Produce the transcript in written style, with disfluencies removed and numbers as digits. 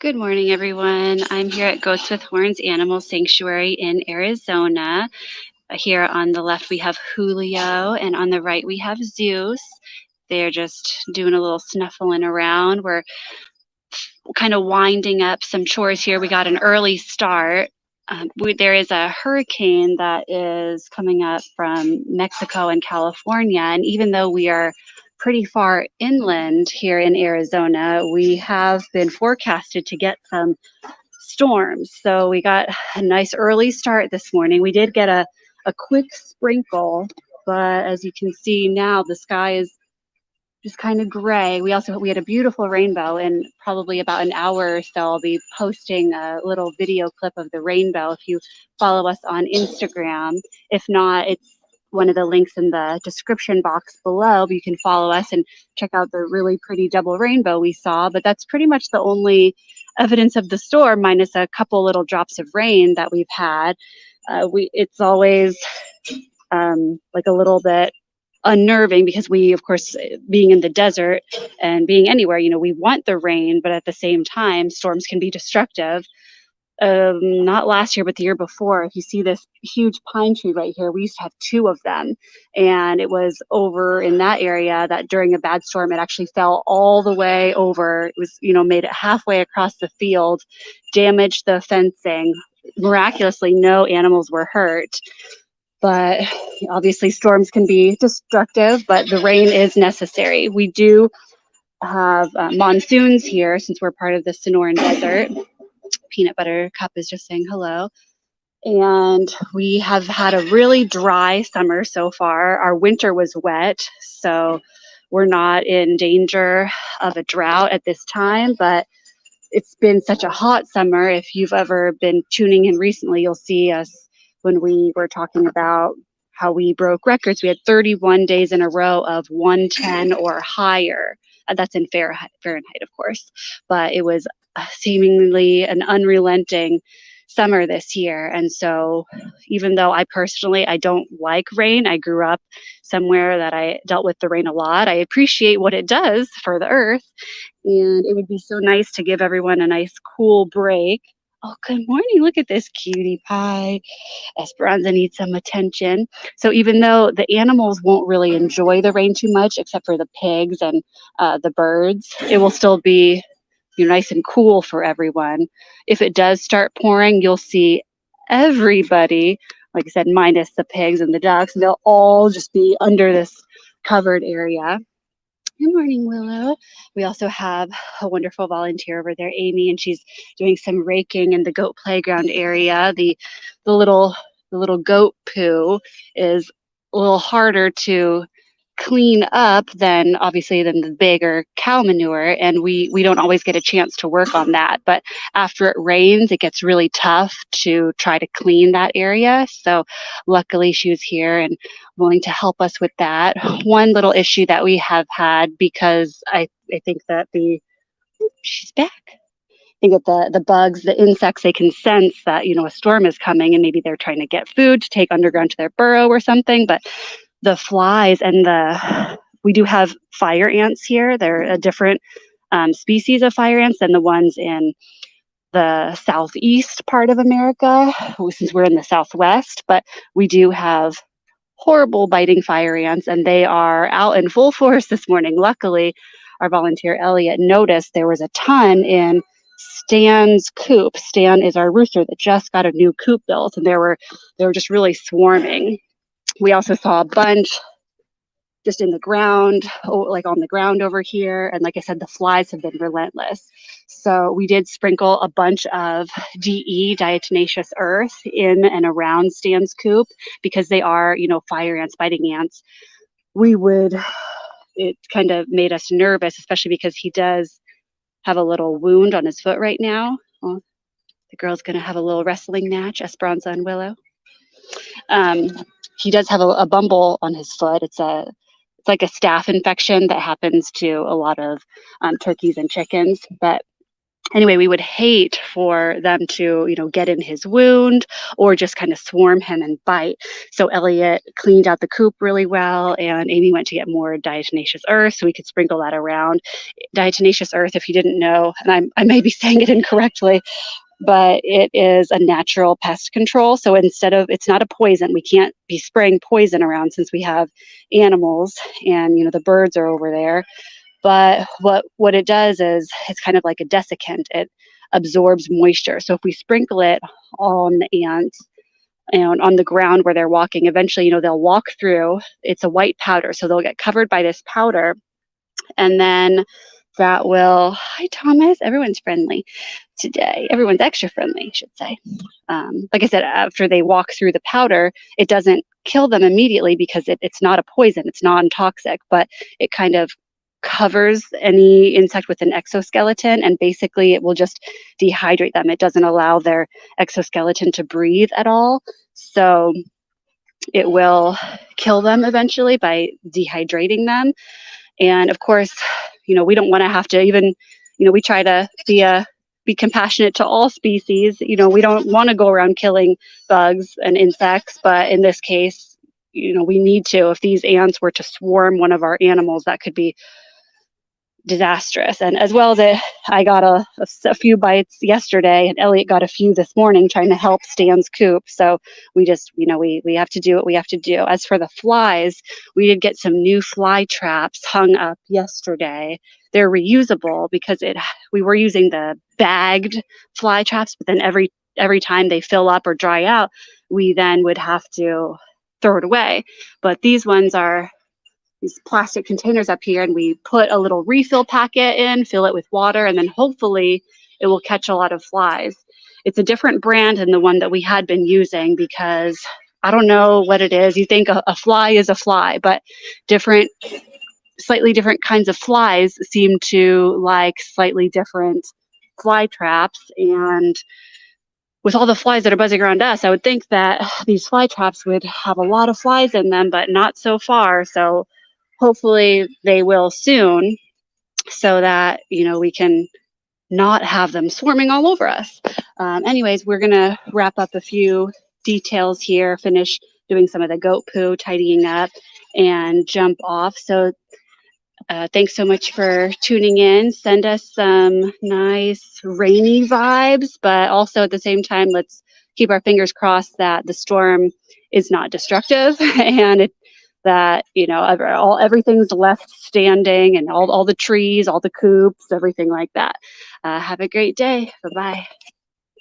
Good morning, everyone. I'm here at Goats with Horns Animal Sanctuary in Arizona. Here on the left, we have Julio, and on the right, we have Zeus. They're just doing a little snuffling around. We're kind of winding up some chores here. We got an early start. There is a hurricane that is coming up from Mexico and California, and even though we are pretty far inland here in Arizona, we have been forecasted to get some storms. So we got a nice early start this morning. We did get a quick sprinkle, but as you can see now, the sky is just kind of gray. We had a beautiful rainbow, and probably about an hour or so I'll be posting a little video clip of the rainbow if you follow us on Instagram. If not, it's one of the links in the description box below. You can follow us and check out the really pretty double rainbow we saw. But that's pretty much the only evidence of the storm, minus a couple little drops of rain that we've had. It's always like a little bit unnerving because we, of course, being in the desert and being anywhere, we want the rain, but at the same time, storms can be destructive. Not last year, but the year before, if you see this huge pine tree right here, we used to have two of them. And it was over in that area that during a bad storm, it actually fell all the way over. It was, made it halfway across the field, damaged the fencing. Miraculously, no animals were hurt. But obviously storms can be destructive, but the rain is necessary. We do have monsoons here since we're part of the Sonoran Desert. Peanut Butter Cup is just saying hello. And we have had a really dry summer so far. Our winter was wet, so we're not in danger of a drought at this time, but it's been such a hot summer. If you've ever been tuning in recently, you'll see us when we were talking about how we broke records. We had 31 days in a row of 110 or higher. That's in Fahrenheit, of course. But it was seemingly an unrelenting summer this year. And so even though I don't like rain, I grew up somewhere that I dealt with the rain a lot. I appreciate what it does for the earth. And it would be so nice to give everyone a nice cool break. Oh, good morning. Look at this cutie pie. Esperanza needs some attention. So even though the animals won't really enjoy the rain too much, except for the pigs and the birds, it will still be nice and cool for everyone. If it does start pouring, you'll see everybody, like I said, minus the pigs and the ducks, and they'll all just be under this covered area. Good morning, Willow. We also have a wonderful volunteer over there, Amy, and she's doing some raking in the goat playground area. The little goat poo is a little harder to clean up than the bigger cow manure, and we don't always get a chance to work on that. But after it rains, it gets really tough to try to clean that area. So luckily she was here and willing to help us with that. One little issue that we have had, because I think that she's back. I think that the bugs, the insects, they can sense that a storm is coming, and maybe they're trying to get food to take underground to their burrow or something. But the flies and we do have fire ants here. They're a different species of fire ants than the ones in the southeast part of America, since we're in the southwest. But we do have horrible biting fire ants, and they are out in full force this morning. Luckily, our volunteer Elliot noticed there was a ton in Stan's coop. Stan is our rooster that just got a new coop built, and they were just really swarming. We also saw a bunch just in the ground, like on the ground over here. And like I said, the flies have been relentless. So we did sprinkle a bunch of DE, diatomaceous earth, in and around Stan's coop because they are, fire ants, biting ants. It kind of made us nervous, especially because he does have a little wound on his foot right now. Well, the girl's going to have a little wrestling match, Esperanza and Willow. He does have a bumble on his foot. It's like a staph infection that happens to a lot of turkeys and chickens. But anyway, we would hate for them to, get in his wound or just kind of swarm him and bite. So Elliot cleaned out the coop really well, and Amy went to get more diatomaceous earth so we could sprinkle that around. Diatomaceous earth, if you didn't know, and I may be saying it incorrectly, but it is a natural pest control. So it's not a poison. We can't be spraying poison around since we have animals and, the birds are over there. But what it does is it's kind of like a desiccant. It absorbs moisture. So if we sprinkle it on the ants and on the ground where they're walking, eventually, they'll walk through. It's a white powder. So they'll get covered by this powder. And then that will, hi, Thomas, everyone's friendly today. Everyone's extra friendly, I should say. Like I said, after they walk through the powder, it doesn't kill them immediately because it's not a poison. It's non-toxic, but it kind of covers any insect with an exoskeleton, and basically it will just dehydrate them. It doesn't allow their exoskeleton to breathe at all. So it will kill them eventually by dehydrating them. And of course, we don't want to have to even, we try to be compassionate to all species. We don't want to go around killing bugs and insects, but in this case, we need to. If these ants were to swarm one of our animals, that could be disastrous. And as well as I got a few bites yesterday, and Elliot got a few this morning trying to help Stan's coop. So we just, we have to do what we have to do. As for the flies, we did get some new fly traps hung up yesterday. They're reusable because we were using the bagged fly traps, but then every time they fill up or dry out, we then would have to throw it away. But these ones are these plastic containers up here, and we put a little refill packet in, fill it with water, and then hopefully it will catch a lot of flies. It's a different brand than the one that we had been using because I don't know what it is. You think a fly is a fly, but slightly different kinds of flies seem to like slightly different fly traps. And with all the flies that are buzzing around us, I would think that these fly traps would have a lot of flies in them, but not so far. So hopefully they will soon, so that, we can not have them swarming all over us. Anyways, we're going to wrap up a few details here, finish doing some of the goat poo, tidying up, and jump off. So thanks so much for tuning in. Send us some nice rainy vibes, but also at the same time, let's keep our fingers crossed that the storm is not destructive and that everything's left standing, and all the trees, all the coops, everything like that. Have a great day. Bye-bye.